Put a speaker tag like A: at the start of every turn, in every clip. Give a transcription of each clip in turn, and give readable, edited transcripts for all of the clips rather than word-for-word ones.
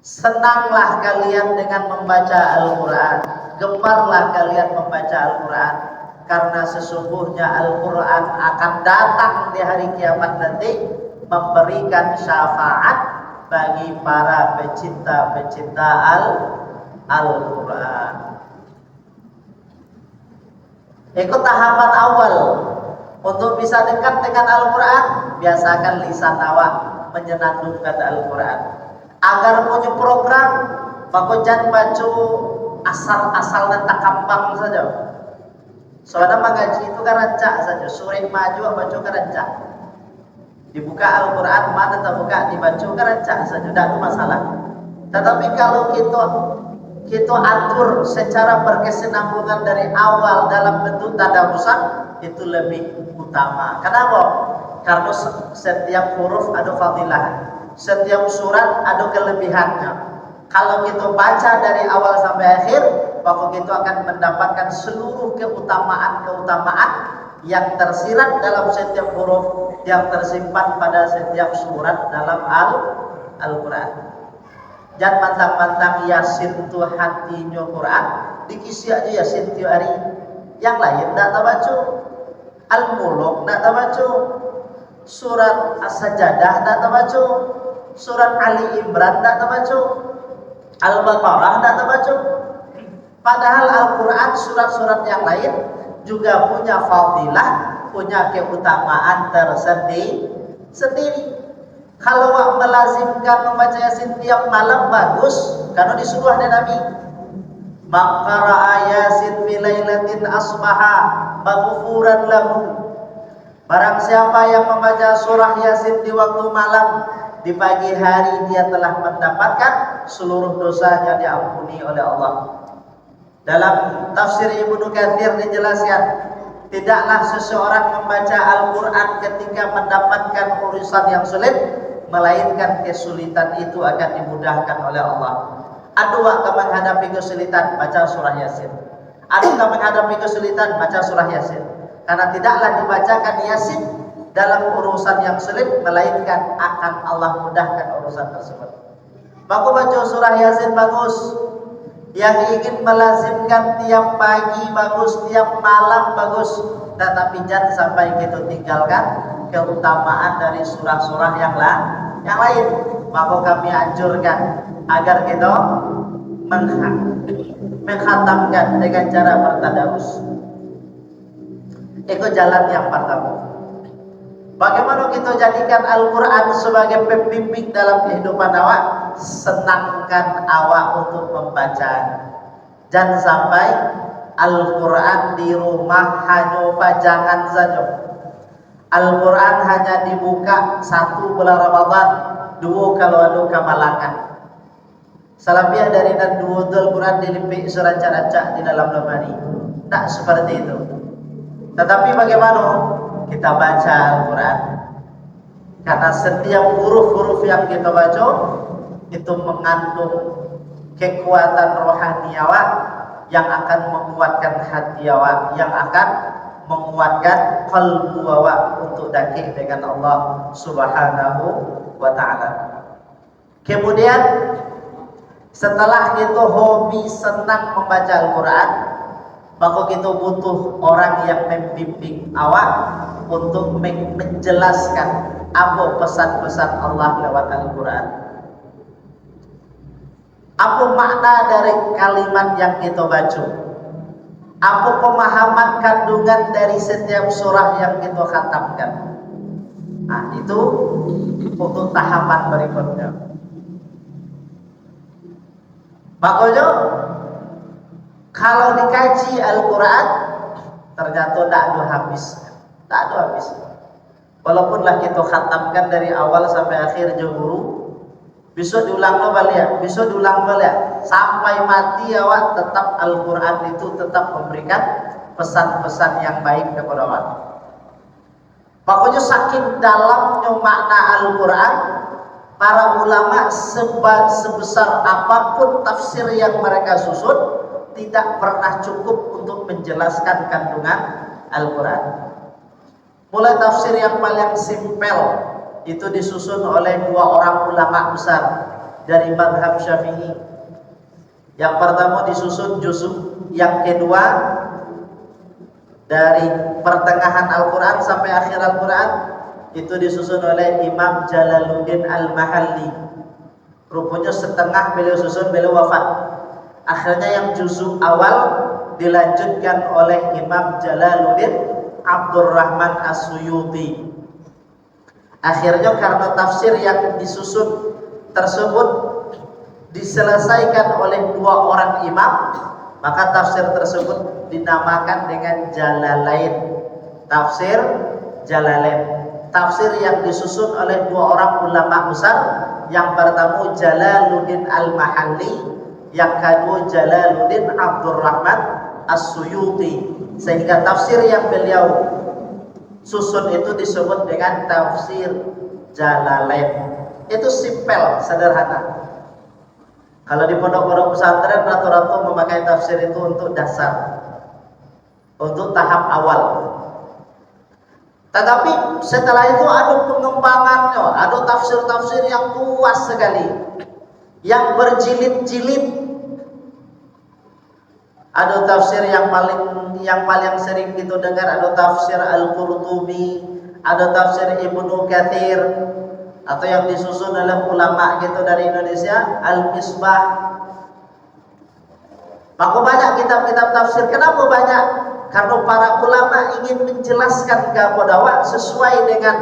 A: Senanglah kalian dengan membaca Al-Quran, gemarlah kalian membaca Al-Quran, karena sesungguhnya Al-Quran akan datang di hari kiamat nanti memberikan syafaat bagi para pecinta-pecinta Al-Quran. Ikut tahapan awal untuk bisa dekat dengan Al-Quran, biasakan lisan awak menyenandungkan Al-Quran. Agar punya program, maka jangan baca asal-asal dan tak kambang saja. Soalnya mengaji itu kan rancak saja, sore maju baca kan rancak. Dibuka Al-Quran, mana tak buka, dibaca kan rancak saja, tidak ada masalah. Tetapi kalau kita atur secara berkesinambungan dari awal dalam bentuk tadabusan, itu lebih utama. Kenapa? Karena setiap huruf ada fadilah, setiap surat ada kelebihannya. Kalau kita baca dari awal sampai akhir, maka kita akan mendapatkan seluruh keutamaan-keutamaan yang tersirat dalam setiap huruf, yang tersimpan pada setiap surat dalam Al-Quran. Jangan pantang-pantang Yasin tu hatinya Quran, dikisi aja Yasin tiap hari. Yang lain tak baca. Al-Muluk tak baca. Surat As-Sajadah tak baca. Surat Ali Imran tak baca. Al-Baqarah tak baca. Padahal Al-Quran surat-surat yang lain juga punya fadilah, punya keutamaan tersendiri. Kalau wak melazimkan membaca Yasin tiap malam bagus, karena disuruh ada Nabi. Maqara Yasin fi lailatin asbaha maghfuran lahu. Barang siapa yang membaca surah Yasin di waktu malam, di pagi hari dia telah mendapatkan seluruh dosanya diampuni oleh Allah. Dalam tafsir Ibnu Katsir dijelaskan, tidaklah seseorang membaca Al-Quran ketika mendapatkan urusan yang sulit, melainkan kesulitan itu akan dimudahkan oleh Allah. Ada waktu menghadapi kesulitan, baca surah Yasin. Ada waktu menghadapi kesulitan, baca surah Yasin. Karena tidaklah dibacakan Yasin dalam urusan yang sulit, melainkan akan Allah mudahkan urusan tersebut. Maka baca surah Yasin bagus. Yang ingin melazimkan tiap pagi bagus, tiap malam bagus, tetapi jangan sampai kita tinggalkan keutamaan dari surah-surah yang lain. Maka kami anjurkan agar kita mengkhatamkan dengan cara bertadabbur. Itu jalan yang pertama. Bagaimana kita jadikan Al-Quran sebagai pembimbing dalam kehidupan awak? Senangkan awak untuk membaca. Jangan sampai Al-Quran di rumah hanya pajangan saja. Al-Quran hanya dibuka 1 bulan Ramadan, 2 kalau ada kamalangan. Salapiah dari dan 2 Al-Quran dilipik serancak-rancak di dalam lemari. Tak seperti itu. Tetapi bagaimana kita baca Al-Quran? Karena setiap huruf-huruf yang kita baca itu mengandung kekuatan rohani awak yang akan menguatkan hati awak, yang akan menguatkan qalbu awak untuk dakik dengan Allah Subhanahu wa ta'ala. Kemudian setelah kita hobi senang membaca Al-Quran, maka kita butuh orang yang membimbing awak untuk menjelaskan apa pesan-pesan Allah lewat Al-Quran. Apa makna dari kalimat yang kita baca? Apa pemahaman kandungan dari setiap surah yang kita khatamkan? Nah, itu untuk tahapan berikutnya. Makanya kalau dikaji Al-Quran ternyata tak ada habis. Tak ada habis. Walaupunlah kita khatamkan dari awal sampai akhir jauh, besok diulang balik, besok diulang balik, sampai mati awak tetap Al-Quran itu tetap memberikan pesan-pesan yang baik kepada awak. Makanya saking dalamnya makna Al-Quran, para ulama sebesar apapun tafsir yang mereka susun, tidak pernah cukup untuk menjelaskan kandungan Al-Quran. Mulai tafsir yang paling simpel, itu disusun oleh dua orang ulama besar dari mazhab Syafi'i. Yang pertama disusun juzuk, yang kedua dari pertengahan Al-Quran sampai akhir Al-Quran itu disusun oleh Imam Jalaluddin Al-Mahalli. Rupanya setengah beliau susun, beliau wafat. Akhirnya yang juzuk awal dilanjutkan oleh Imam Jalaluddin Abdurrahman As-Suyuti. Akhirnya karena tafsir yang disusun tersebut diselesaikan oleh dua orang imam, maka tafsir tersebut dinamakan dengan Jalalain. Tafsir Jalalain. Tafsir yang disusun oleh dua orang ulama besar, yang pertama Jalaluddin Al-Mahalli, yang kedua Jalaluddin Abdurrahman As-Suyuti. Sehingga tafsir yang beliau susun itu disebut dengan tafsir Jalalain. Itu simpel, sederhana. Kalau di pondok-pondok pesantren rata-rata memakai tafsir itu untuk dasar, untuk tahap awal. Tetapi setelah itu ada pengembangannya, ada tafsir-tafsir yang luas sekali, yang berjilid-jilid. Ada tafsir yang paling sering kita dengar, ada tafsir Al-Qurtubi, ada tafsir Ibnu Katsir, atau yang disusun oleh ulama gitu dari Indonesia, Al-Misbah. Maka banyak kitab-kitab tafsir. Kenapa banyak? Karena para ulama ingin menjelaskan kepada sesuai dengan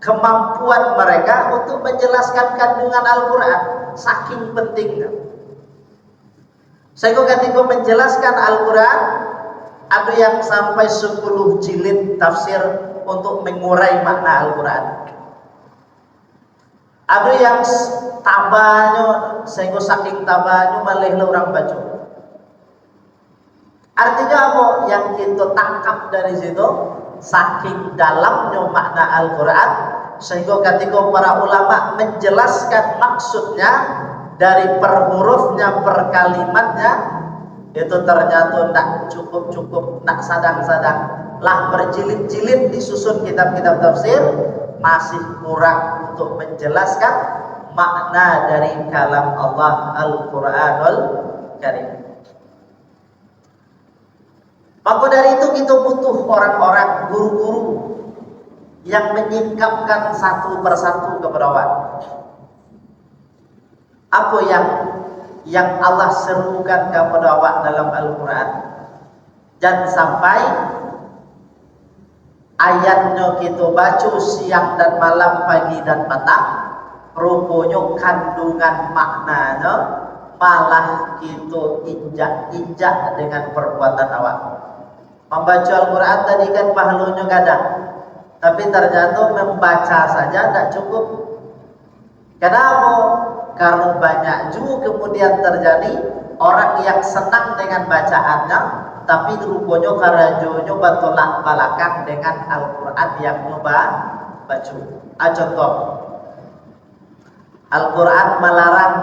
A: kemampuan mereka untuk menjelaskan kandungan Al-Quran. Saking pentingnya. Sehingga ketika menjelaskan Al-Quran, ada yang sampai 10 jilid tafsir untuk mengurai makna Al-Quran. Ada yang tabanya, sehingga saking tabanya malah orang baca. Artinya apa? Yang kita tangkap dari situ, saking dalamnya makna Al-Quran, sehingga ketika para ulama menjelaskan maksudnya dari per hurufnya, per kalimatnya, itu ternyata tak cukup-cukup, tak sadang-sadang. Lah berjilid-jilid disusun kitab-kitab tafsir, masih kurang untuk menjelaskan makna dari kalam Allah Al-Quranul Karim. Maka dari itu kita butuh orang-orang, guru-guru yang menyingkapkan satu persatu kebenaran. Apa yang Allah serukan kepada awak dalam Al-Quran, dan sampai ayatnya kita baca siang dan malam, pagi dan petang, rupanya kandungan maknanya malah kita injak-injak dengan perbuatan awak. Membaca Al-Quran tadi kan pahalanya kadang, tapi ternyata membaca saja tidak cukup. Kenapa? Karena banyak juga kemudian terjadi orang yang senang dengan bacaannya, tapi rupanya karajonya bertolak belakang dengan Al-Quran yang nyoba baca. Contoh, Al-Quran melarang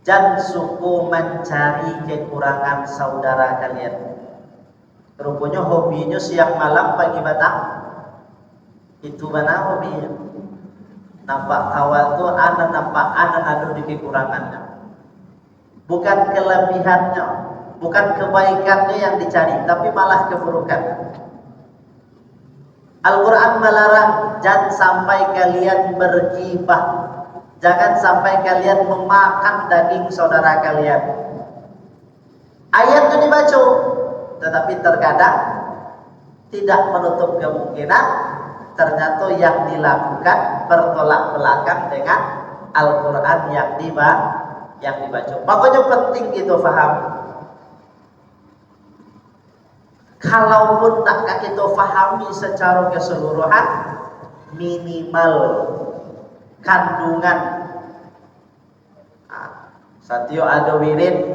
A: jangan suku mencari kekurangan saudara kalian. Rupanya hobinya siang malam pagi petang, itu mana hobinya? Nampak kawan tu nampak ada di kekurangannya, bukan kelebihannya, bukan kebaikannya yang dicari, tapi malah keburukan. Al-Quran melarang jangan sampai kalian bergibah, jangan sampai kalian memakan daging saudara kalian. Ayatnya dibaca, tetapi terkadang tidak menutup kemungkinan ternyata yang dilakukan bertolak belakang dengan Al-Quran yang dibaca. Makanya penting kita faham. Kalaupun tak kita fahami secara keseluruhan, minimal kandungan. Satyo ada wirid,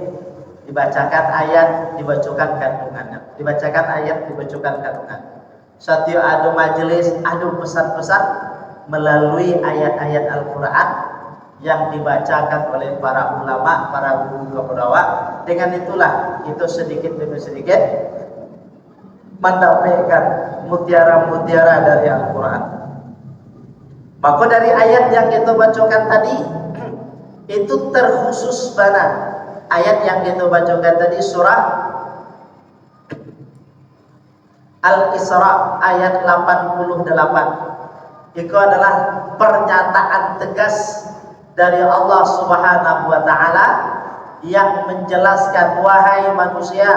A: dibacakan ayat, dibacakan kandungannya. Dibacakan ayat, dibacakan kandungan. Satyo ada majelis, ada pesan-pesan melalui ayat-ayat Al-Quran yang dibacakan oleh para ulama, para guru dakwah. Dengan itulah itu sedikit demi sedikit mendapatkan mutiara-mutiara dari Al-Quran. Maka dari ayat yang kita bacakan tadi itu terkhusus mana? Ayat yang kita bacakan tadi surah Al-Isra ayat 88. Itu adalah pernyataan tegas dari Allah Subhanahu wa taala yang menjelaskan, wahai manusia,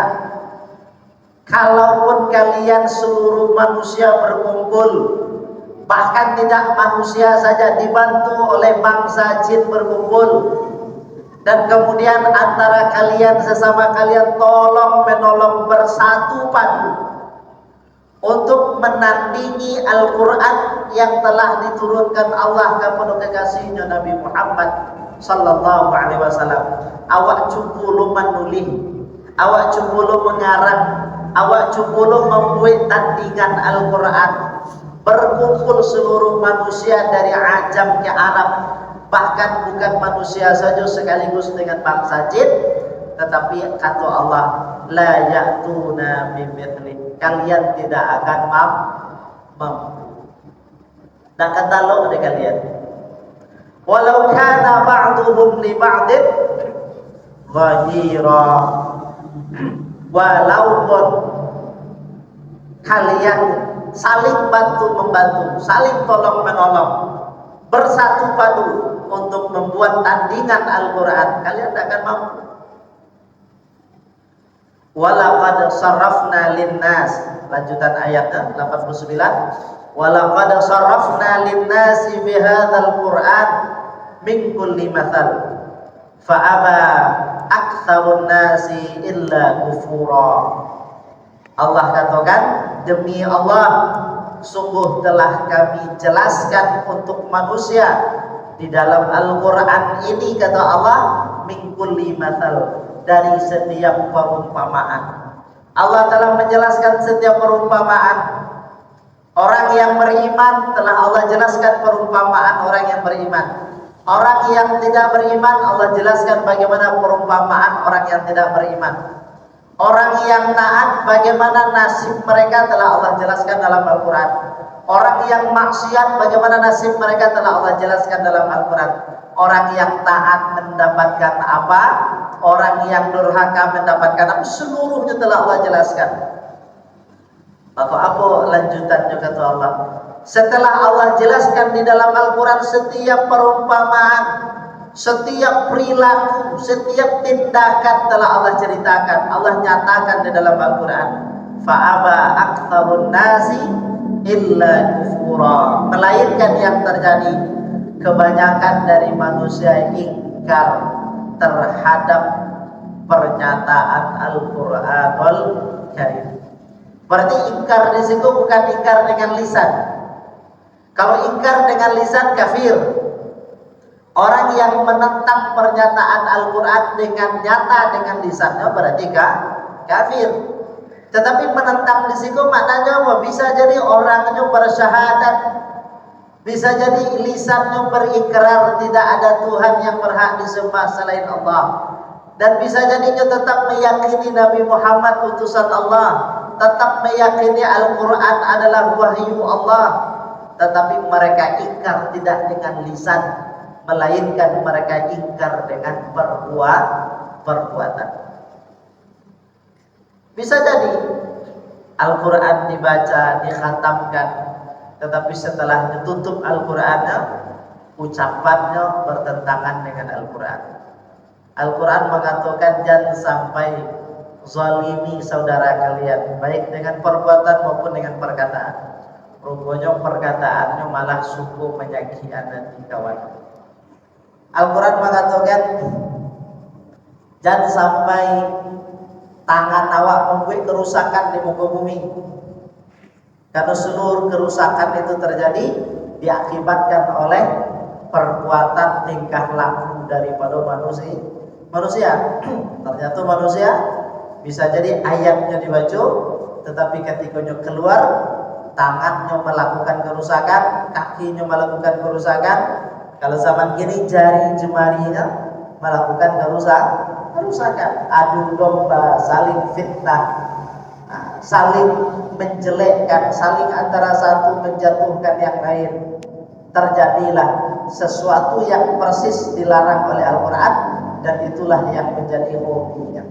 A: kalaupun kalian seluruh manusia berkumpul, bahkan tidak manusia saja, dibantu oleh bangsa jin berkumpul, dan kemudian antara kalian sesama kalian tolong menolong bersatu padu untuk menandingi Al-Quran yang telah diturunkan Allah kepada kekasihnya Nabi Muhammad sallallahu alaihi wasallam. Awak cukulu menulih, awak cukulu mengarang, awak cukulu membuat tandingan Al-Quran. Berkumpul seluruh manusia dari ajam ke Arab, bahkan bukan manusia saja sekaligus dengan bangsa jin, tetapi kata Allah, la ya'tuna bimithli, kalian tidak akan mampu. Dan kata lo ada kalian, walau kana ba'duhum li ba'din zahira, walaupun kalian saling bantu membantu, saling tolong menolong, bersatu padu untuk membuat tandingan Al-Quran, kalian tidak akan mampu. Walaqad sarrafna linnas, lanjutan ayatnya 89, walaqad sarrafna linnasi bihadzal Qur'an min kulli mathal fa'aba aktsarun nasi illa kufura. Allah katakan, demi Allah, sungguh telah kami jelaskan untuk manusia di dalam Al-Quran ini, kata Allah, min kulli mathal, dari setiap perumpamaan. Allah telah menjelaskan setiap perumpamaan. Orang yang beriman telah Allah jelaskan perumpamaan orang yang beriman. Orang yang tidak beriman Allah jelaskan bagaimana perumpamaan orang yang tidak beriman. Orang yang taat bagaimana nasib mereka telah Allah jelaskan dalam Al-Quran. Orang yang maksiat bagaimana nasib mereka telah Allah jelaskan dalam Al-Quran. Orang yang taat mendapatkan apa, orang yang durhaka mendapatkan apa, seluruhnya telah Allah jelaskan. Maka apa lanjutannya kata Allah? Setelah Allah jelaskan di dalam Al-Quran setiap perumpamaan, setiap perilaku, setiap tindakan telah Allah ceritakan, Allah nyatakan di dalam Al-Quran. Fa'aba aktsarun nasi illa kufura, melainkan yang terjadi, kebanyakan dari manusia ingkar terhadap pernyataan Al-Qur'anul Karim. Berarti ingkar di situ bukan ingkar dengan lisan. Kalau ingkar dengan lisan kafir. Orang yang menentang pernyataan Al-Quran dengan nyata dengan lisannya berarti kafir. Tetapi menentang di situ maknanya bisa jadi orangnya bersyahadat, bisa jadi lisannya berikrar tidak ada Tuhan yang berhak disembah selain Allah, dan bisa jadinya tetap meyakini Nabi Muhammad utusan Allah, tetap meyakini Al-Quran adalah wahyu Allah, tetapi mereka ingkar tidak dengan lisan, melainkan mereka ingkar dengan perbuatan. Bisa jadi Al-Quran dibaca, dikhatamkan, tetapi setelah ditutup Al-Qurannya, ucapannya bertentangan dengan Al-Quran. Al-Quran mengatakan jangan sampai zalimi saudara kalian, baik dengan perbuatan maupun dengan perkataan. Rupanya perkataannya malah suku menyakiti anak kawan. Al-Quran mengatakan jangan sampai tangan awak membuat kerusakan di muka bumi, karena seluruh kerusakan itu terjadi diakibatkan oleh perbuatan tingkah laku daripada manusia. Ternyata manusia bisa jadi ayatnya dibaca, tetapi ketika keluar tangannya melakukan kerusakan, kakinya melakukan kerusakan. Kalau zaman kini jari jemarinya melakukan kerusakan, adu domba, saling fitnah, saling menjelekkan, saling antara satu menjatuhkan yang lain, terjadilah sesuatu yang persis dilarang oleh Al-Quran, dan itulah yang menjadi hobinya.